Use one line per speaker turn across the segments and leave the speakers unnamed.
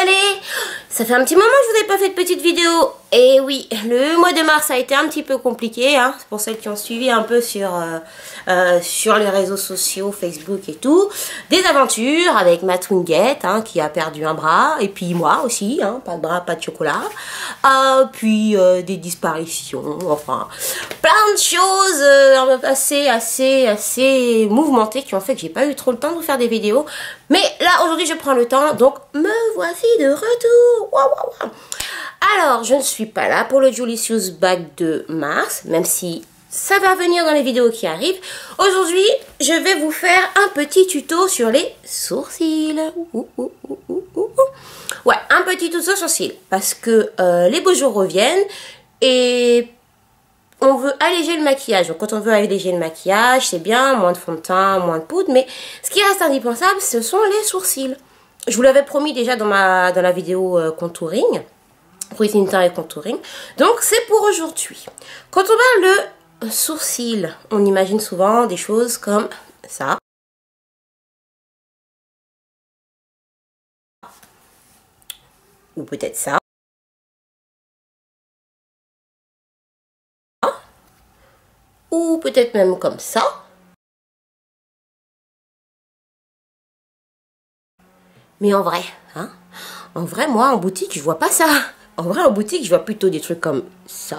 allez? Ça fait un petit moment que je vous ai pas fait de petite vidéo. Et oui, le mois de mars a été un petit peu compliqué, hein. C'est pour celles qui ont suivi un peu sur les réseaux sociaux, Facebook et tout. Des aventures avec ma Twinguette, hein, qui a perdu un bras. Et puis moi aussi, hein, pas de bras, pas de chocolat. Puis des disparitions, enfin plein de choses assez mouvementées qui ont fait que j'ai pas eu trop le temps de vous faire des vidéos. Mais là, aujourd'hui, je prends le temps, donc me voici de retour. Waouh, waouh, waouh. Alors, je ne suis pas là pour le Julicious Bag de mars, même si ça va venir dans les vidéos qui arrivent. Aujourd'hui, je vais vous faire un petit tuto sur les sourcils. Ouais, un petit tuto sur sourcils, parce que les beaux jours reviennent et on veut alléger le maquillage. Donc, quand on veut alléger le maquillage, c'est bien, moins de fond de teint, moins de poudre, mais ce qui reste indispensable, ce sont les sourcils. Je vous l'avais promis déjà dans la vidéo contouring. Routine teint et contouring. Donc c'est pour aujourd'hui. Quand on parle de sourcils, on imagine souvent des choses comme ça. Ou peut-être ça. Ou peut-être même comme ça. Mais en vrai, hein, en vrai, moi en boutique, je vois pas ça. En vrai, en boutique, je vois plutôt des trucs comme ça.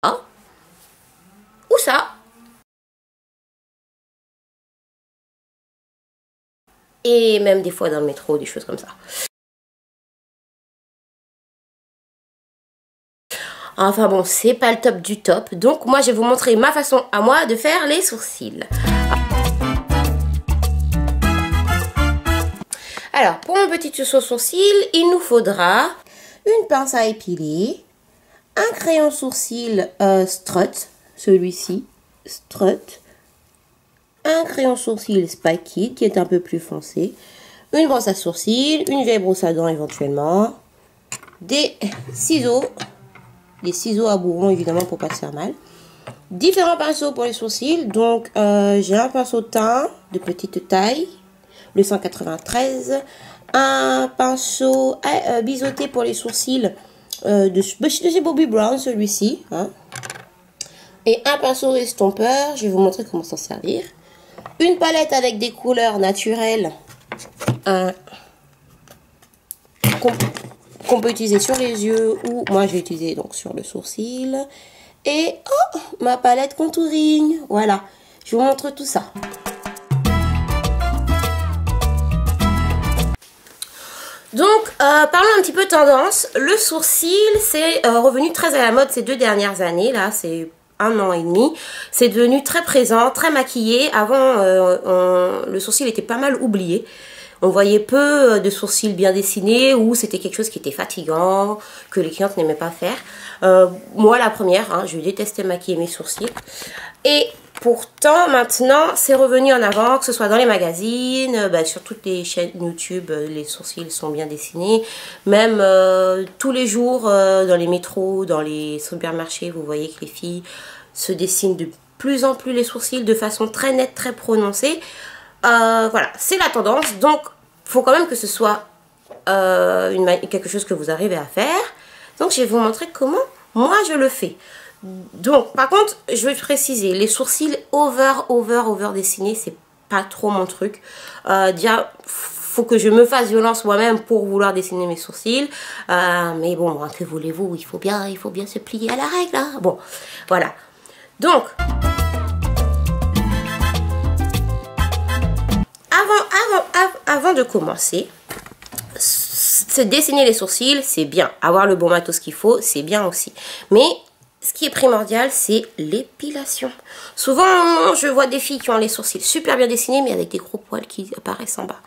Ou ça. Et même des fois dans le métro, des choses comme ça. Enfin bon, c'est pas le top du top. Donc moi, je vais vous montrer ma façon à moi de faire les sourcils. Alors, pour mon petit tuto sourcil, il nous faudra une pince à épiler, un crayon sourcil Strut, celui-ci, Strut, un crayon sourcil Spiked qui est un peu plus foncé, une brosse à sourcils, une vieille brosse à dents éventuellement, des ciseaux à bourron évidemment pour pas se faire mal, différents pinceaux pour les sourcils. Donc, j'ai un pinceau de teint de petite taille, le 193, un pinceau biseauté pour les sourcils de chez Bobbi Brown, celui-ci, hein. Et un pinceau estompeur, je vais vous montrer comment s'en servir, une palette avec des couleurs naturelles qu'on peut utiliser sur les yeux ou moi je vais utiliser donc sur le sourcil, et ma palette contouring, voilà, je vous montre tout ça. Donc, parlons un petit peu tendance. Le sourcil, c'est revenu très à la mode ces 2 dernières années. Là, c'est 1 an et demi. C'est devenu très présent, très maquillé. Avant, le sourcil était pas mal oublié. On voyait peu de sourcils bien dessinés ou c'était quelque chose qui était fatigant, que les clientes n'aimaient pas faire. Moi, la première, hein, je détestais maquiller mes sourcils. Et pourtant, maintenant, c'est revenu en avant, que ce soit dans les magazines, sur toutes les chaînes YouTube, les sourcils sont bien dessinés. Même tous les jours, dans les métros, dans les supermarchés, vous voyez que les filles se dessinent de plus en plus les sourcils de façon très nette, très prononcée. Voilà, c'est la tendance. Donc, il faut quand même que ce soit quelque chose que vous arrivez à faire. Donc, je vais vous montrer comment moi je le fais. Donc, par contre, je vais préciser, les sourcils over dessinés, c'est pas trop mon truc. Déjà, faut que je me fasse violence moi-même pour vouloir dessiner mes sourcils. Mais bon, que voulez-vous, il faut bien se plier à la règle, hein. Bon, voilà. Donc, avant de commencer, dessiner les sourcils, c'est bien. Avoir le bon matos qu'il faut, c'est bien aussi. Mais ce qui est primordial, c'est l'épilation. Souvent, je vois des filles qui ont les sourcils super bien dessinés, mais avec des gros poils qui apparaissent en bas.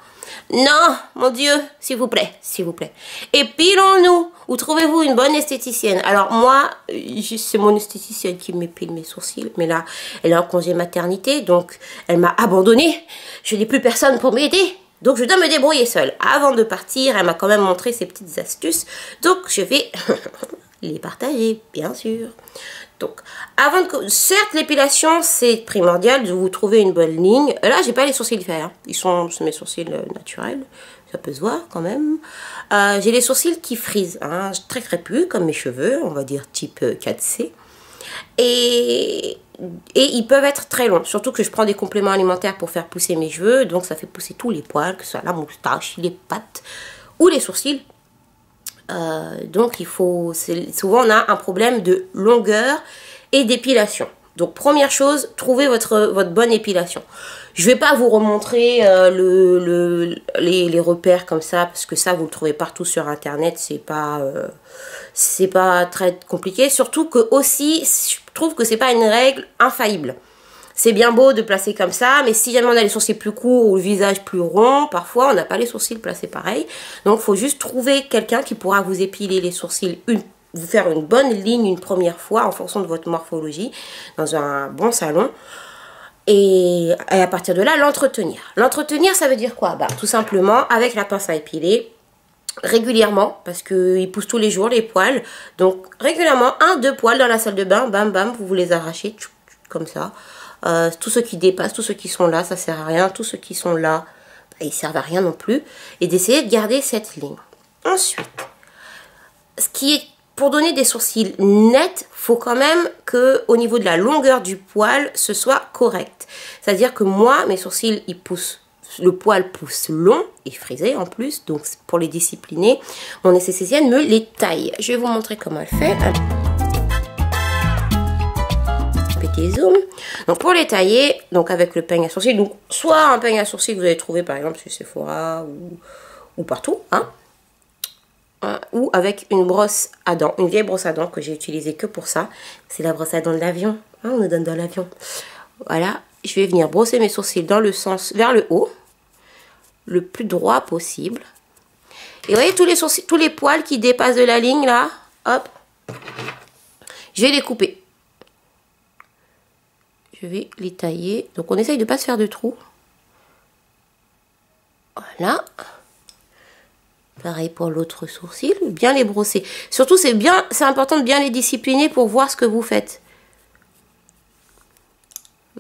Non, mon Dieu, s'il vous plaît, s'il vous plaît. Épilons-nous. Ou trouvez-vous une bonne esthéticienne. Alors moi, c'est mon esthéticienne qui m'épile mes sourcils. Mais là, elle est en congé maternité, donc elle m'a abandonnée. Je n'ai plus personne pour m'aider. Donc je dois me débrouiller seule. Avant de partir, elle m'a quand même montré ses petites astuces. Donc je vais les partager, bien sûr. Donc, certes, l'épilation, c'est primordial de vous trouver une bonne ligne. Là, j'ai pas les sourcils faits. Hein. C'est mes sourcils naturels. Ça peut se voir quand même. J'ai les sourcils qui frisent. Hein, très crépus, comme mes cheveux. On va dire type 4C. Et ils peuvent être très longs. Surtout que je prends des compléments alimentaires pour faire pousser mes cheveux. Donc, ça fait pousser tous les poils, que ce soit la moustache, les pattes ou les sourcils. Donc souvent on a un problème de longueur et d'épilation. Donc première chose, trouvez votre bonne épilation. Je vais pas vous remontrer les repères comme ça, parce que ça vous le trouvez partout sur internet, c'est pas très compliqué. Surtout que aussi, je trouve que c'est pas une règle infaillible. C'est bien beau de placer comme ça, mais si jamais on a les sourcils plus courts ou le visage plus rond, parfois on n'a pas les sourcils placés pareil. Donc il faut juste trouver quelqu'un qui pourra vous épiler les sourcils, vous faire une bonne ligne une première fois en fonction de votre morphologie dans un bon salon. Et à partir de là, l'entretenir. L'entretenir, ça veut dire quoi? Bah, tout simplement avec la pince à épiler, régulièrement, parce qu'ils poussent tous les jours les poils. Donc régulièrement, 1-2 poils dans la salle de bain, bam bam, vous les arrachez comme ça. Tous ceux qui dépassent, tous ceux qui sont là, ça sert à rien. Tous ceux qui sont là, bah, ils servent à rien non plus. Et d'essayer de garder cette ligne. Ensuite, ce qui est pour donner des sourcils nets, faut quand même que au niveau de la longueur du poil, ce soit correct. C'est-à-dire que moi, mes sourcils, ils poussent, le poil pousse long et frisé en plus. Donc pour les discipliner, mon esthéticienne me les taille. Je vais vous montrer comment elle fait. Petit zoom. Donc pour les tailler, donc avec le peigne à sourcils, donc soit un peigne à sourcils que vous allez trouver par exemple chez Sephora ou partout, hein, ou avec une brosse à dents, une vieille brosse à dents que j'ai utilisée que pour ça. C'est la brosse à dents de l'avion, hein, on nous donne dans l'avion. Voilà, je vais venir brosser mes sourcils dans le sens vers le haut, le plus droit possible. Et vous voyez tous les sourcils, tous les poils qui dépassent de la ligne là, hop, je vais les couper. Je vais les tailler. Donc on essaye de ne pas se faire de trous. Voilà. Pareil pour l'autre sourcil. Bien les brosser. Surtout c'est important de bien les discipliner pour voir ce que vous faites.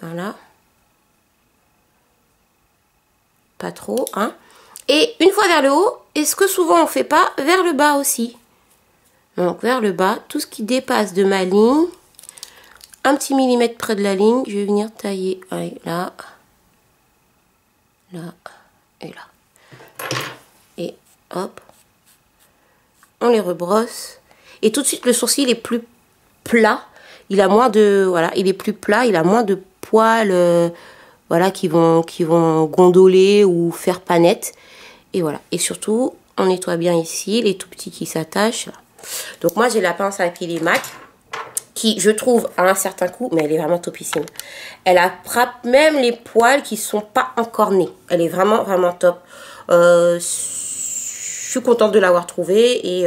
Voilà. Pas trop, hein. Et une fois vers le haut, est-ce que souvent on fait pas vers le bas aussi? Donc vers le bas, tout ce qui dépasse de ma ligne, un petit millimètre près de la ligne, je vais venir tailler. Allez, là, là et là. Et hop, on les rebrosse. Et tout de suite, le sourcil est plus plat. Il a moins de, voilà, il est plus plat. Il a moins de poils, voilà, qui vont gondoler ou faire panette. Et voilà. Et surtout, on nettoie bien ici les tout petits qui s'attachent. Donc moi, j'ai la pince à épiler MAC, qui, je trouve, a un certain coup, mais elle est vraiment topissime. Elle attrape même les poils qui sont pas encore nés. Elle est vraiment, vraiment top. Je suis contente de l'avoir trouvée et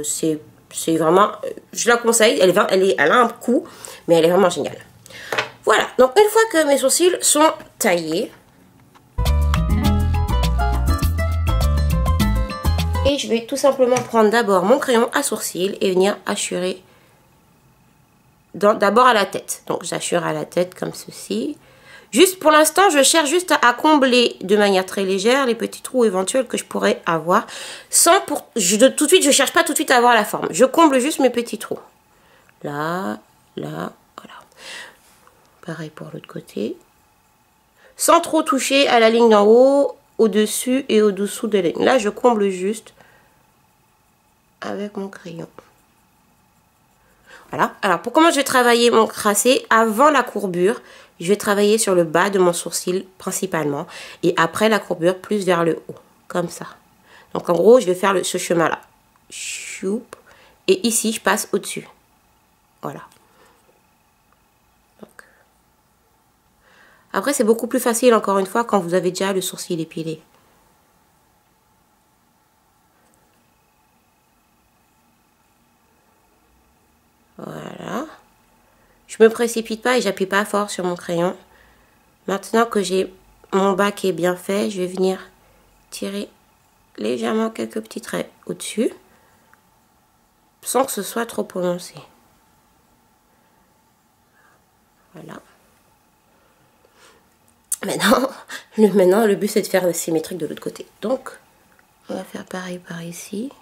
c'est vraiment, je la conseille. Elle a un coup, mais elle est vraiment géniale. Voilà, donc une fois que mes sourcils sont taillés, et je vais tout simplement prendre d'abord mon crayon à sourcils et venir hachurer d'abord à la tête. Donc j'assure à la tête comme ceci. Juste pour l'instant, je cherche juste à combler de manière très légère les petits trous éventuels que je pourrais avoir. Tout de suite, je cherche pas tout de suite à avoir la forme. Je comble juste mes petits trous. Là, là, voilà. Pareil pour l'autre côté. Sans trop toucher à la ligne d'en haut, au-dessus et au-dessous de la ligne. Là, je comble juste avec mon crayon. Voilà. Alors, pour comment je vais travailler mon tracé, avant la courbure, je vais travailler sur le bas de mon sourcil principalement. Et après la courbure, plus vers le haut. Comme ça. Donc, en gros, je vais faire ce chemin-là. Choup. Et ici, je passe au-dessus. Voilà. Donc. Après, c'est beaucoup plus facile, encore une fois, quand vous avez déjà le sourcil épilé. Voilà. Je me précipite pas et j'appuie pas fort sur mon crayon. Maintenant que j'ai mon bas qui est bien fait, je vais venir tirer légèrement quelques petits traits au-dessus, sans que ce soit trop prononcé. Voilà. Maintenant, le but c'est de faire le symétrique de l'autre côté. Donc, on va faire pareil par ici.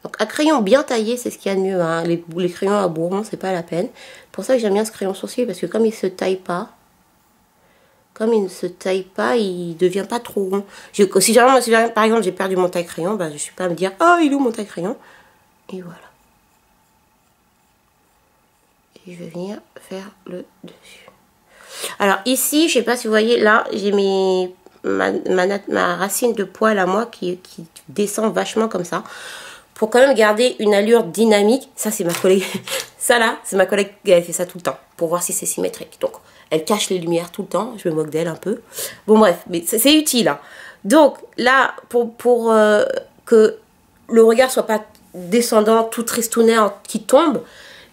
Donc, un crayon bien taillé, c'est ce qu'il y a de mieux. Hein. Les crayons à bourron, c'est pas la peine. Pour ça que j'aime bien ce crayon sourcil, parce que comme il se taille pas, il devient pas trop rond. Si par exemple j'ai perdu mon taille crayon, bah, je suis pas à me dire oh il est où mon taille crayon. Et voilà. Et je vais venir faire le dessus. Alors ici, je sais pas si vous voyez, là j'ai ma racine de poil à moi qui descend vachement comme ça. Pour quand même garder une allure dynamique. Ça c'est ma collègue. Ça là, c'est ma collègue qui avait fait ça tout le temps. Pour voir si c'est symétrique. Donc elle cache les lumières tout le temps. Je me moque d'elle un peu. Bon bref, mais c'est utile. Hein. Donc là, pour que le regard soit pas descendant, tout tristounet qui tombe,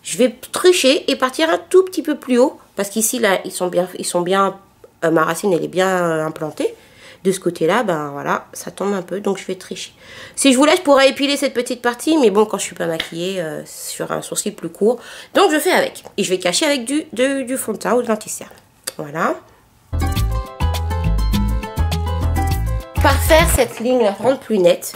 je vais tricher et partir un tout petit peu plus haut. Parce qu'ici, là, ils sont bien ma racine, elle est bien implantée. De ce côté-là, ben voilà, ça tombe un peu, donc je vais tricher. Si je voulais, je pourrais épiler cette petite partie, mais bon, quand je suis pas maquillée, sur un sourcil plus court. Donc je fais avec. Et je vais cacher avec du fond de teint ou de l'anti-cerne. Voilà. Parfaire cette ligne, la rendre plus nette.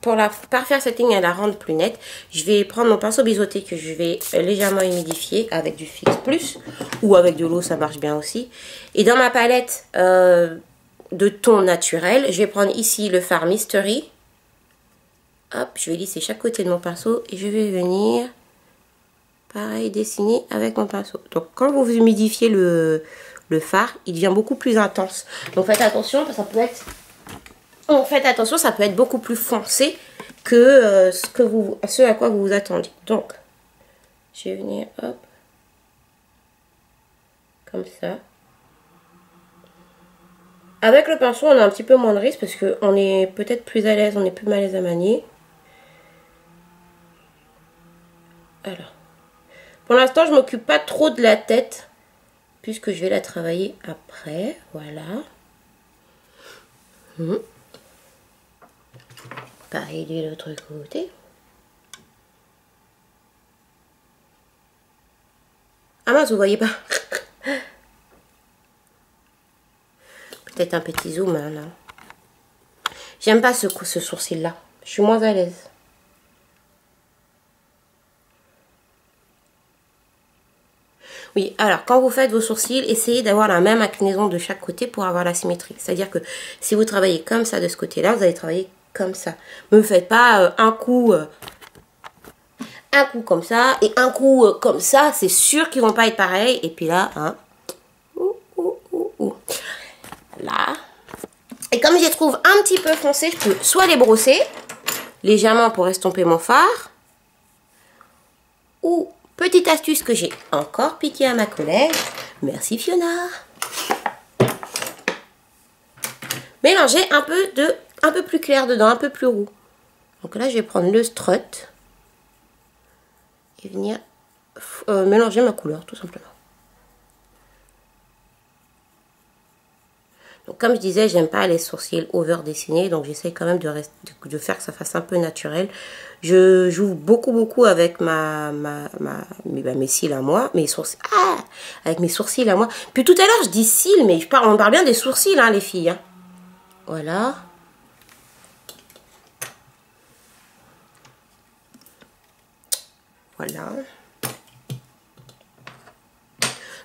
Pour parfaire cette ligne et la rendre plus nette, je vais prendre mon pinceau biseauté que je vais légèrement humidifier avec du Fix Plus ou avec de l'eau, ça marche bien aussi. Et dans ma palette de ton naturel, je vais prendre ici le fard Mystery. Hop, je vais lisser chaque côté de mon pinceau et je vais venir, pareil, dessiner avec mon pinceau. Donc quand vous humidifiez le fard, il devient beaucoup plus intense. Donc faites attention, ça peut être... Faites attention, ça peut être beaucoup plus foncé que ce à quoi vous vous attendiez. Donc, je vais venir, hop, comme ça. Avec le pinceau, on a un petit peu moins de risque parce qu'on est peut-être plus à l'aise, on est plus mal à l'aise à manier. Alors, pour l'instant, je ne m'occupe pas trop de la tête puisque je vais la travailler après. Voilà. Pareil de l'autre côté. Ah mince, vous voyez pas. Peut-être un petit zoom hein, là. J'aime pas ce sourcil là. Je suis moins à l'aise. Oui, alors quand vous faites vos sourcils, essayez d'avoir la même inclinaison de chaque côté pour avoir la symétrie. C'est-à-dire que si vous travaillez comme ça de ce côté-là, vous allez travailler comme ça. Ne faites pas un coup comme ça et un coup comme ça. C'est sûr qu'ils vont pas être pareils. Et puis là, hein. Là. Et comme je les trouve un petit peu foncés, je peux soit les brosser légèrement pour estomper mon fard. Ou, petite astuce que j'ai encore piqué à ma collègue. Merci Fiona. Mélanger un peu plus clair dedans, un peu plus roux. Donc là, je vais prendre le strut et venir mélanger ma couleur, tout simplement. Donc comme je disais, j'aime pas les sourcils over dessinés, donc j'essaie quand même de faire que ça fasse un peu naturel. Je joue beaucoup avec mes cils à moi, mes sourcils. Ah, avec mes sourcils à moi. Puis tout à l'heure, je dis cils, mais on parle bien des sourcils, hein, les filles. Hein. Voilà. Voilà.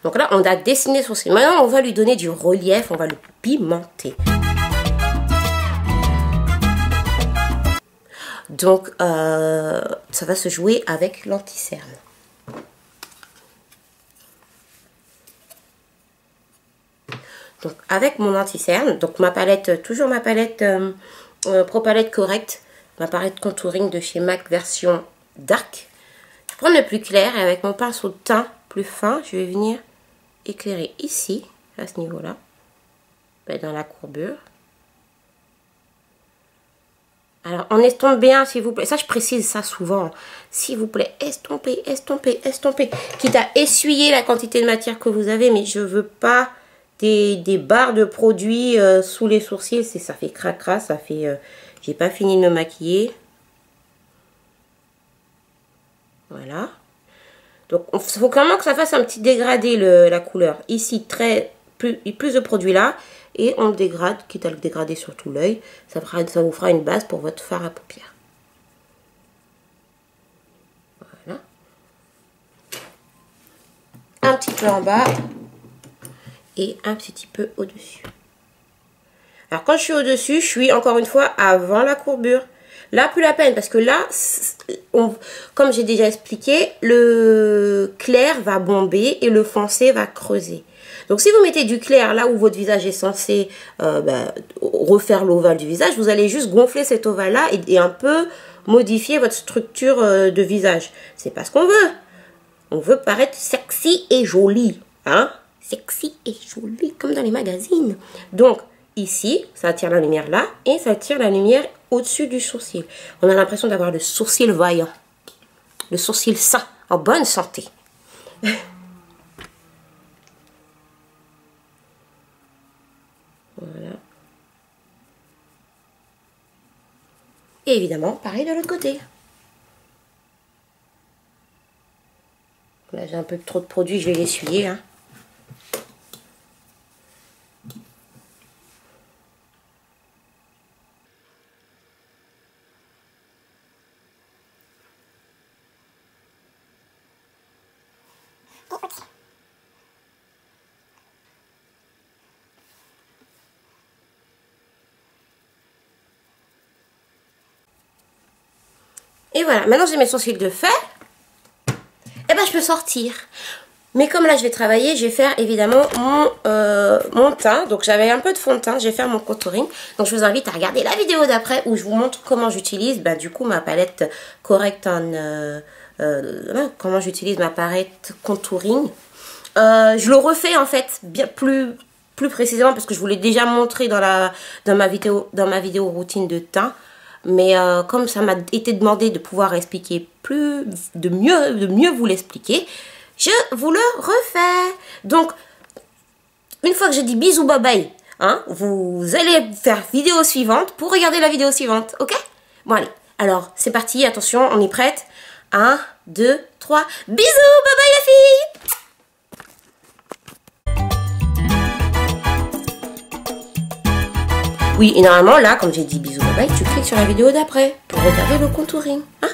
Donc là, on a dessiné son sourcil. Maintenant, on va lui donner du relief, on va le pimenter. Donc, ça va se jouer avec l'anti-cerne. Donc, avec mon anti-cerne, donc ma palette, toujours ma palette Pro Palette Correct, ma palette contouring de chez MAC version dark. Je prends le plus clair et avec mon pinceau de teint plus fin, je vais venir éclairer ici, à ce niveau-là, dans la courbure. Alors, on estompe bien, s'il vous plaît. Ça, je précise ça souvent. S'il vous plaît, estompez, estompez, estompez. Quitte à essuyer la quantité de matière que vous avez, mais je veux pas des barres de produits sous les sourcils. Ça fait cracra, ça fait... j'ai pas fini de me maquiller. Voilà. Donc, il faut quand même que ça fasse un petit dégradé, la couleur. Ici, plus de produits là. Et on le dégrade, quitte à le dégrader sur tout l'œil. Ça vous fera une base pour votre fard à paupières. Voilà. Un petit peu en bas. Et un petit peu au-dessus. Alors quand je suis au-dessus, je suis encore une fois avant la courbure. Là, plus la peine, parce que là, comme j'ai déjà expliqué, le clair va bomber et le foncé va creuser. Donc si vous mettez du clair là où votre visage est censé refaire l'ovale du visage, vous allez juste gonfler cet ovale-là et un peu modifier votre structure de visage. C'est pas ce qu'on veut. On veut paraître sexy et joli. Hein? Sexy et joli, comme dans les magazines. Donc, ici, ça attire la lumière là et ça attire la lumière au-dessus du sourcil. On a l'impression d'avoir le sourcil vaillant. Le sourcil sain, en bonne santé. Voilà. Et évidemment, pareil de l'autre côté. Là, j'ai un peu trop de produit, je vais l'essuyer. Hein. Et voilà, maintenant j'ai mes sourcils de fait. Et ben je peux sortir. Mais comme là je vais travailler, je vais faire évidemment mon teint. Donc j'avais un peu de fond de teint, je vais faire mon contouring. Donc je vous invite à regarder la vidéo d'après où je vous montre comment j'utilise du coup ma palette Correct on... comment j'utilise ma palette contouring. Je le refais en fait bien plus précisément parce que je vous l'ai déjà montré dans ma vidéo routine de teint. Mais comme ça m'a été demandé de pouvoir expliquer de mieux vous l'expliquer, je vous le refais. Donc, une fois que j'ai dit bisous, bye bye, hein, vous allez faire vidéo suivante pour regarder la vidéo suivante, ok? Bon, allez, alors, c'est parti, attention, on est prête. 1, 2, 3, bisous, bye bye la fille! Oui, et normalement, là, comme j'ai dit bisous, bye bye, tu cliques sur la vidéo d'après pour regarder le contouring. Hein?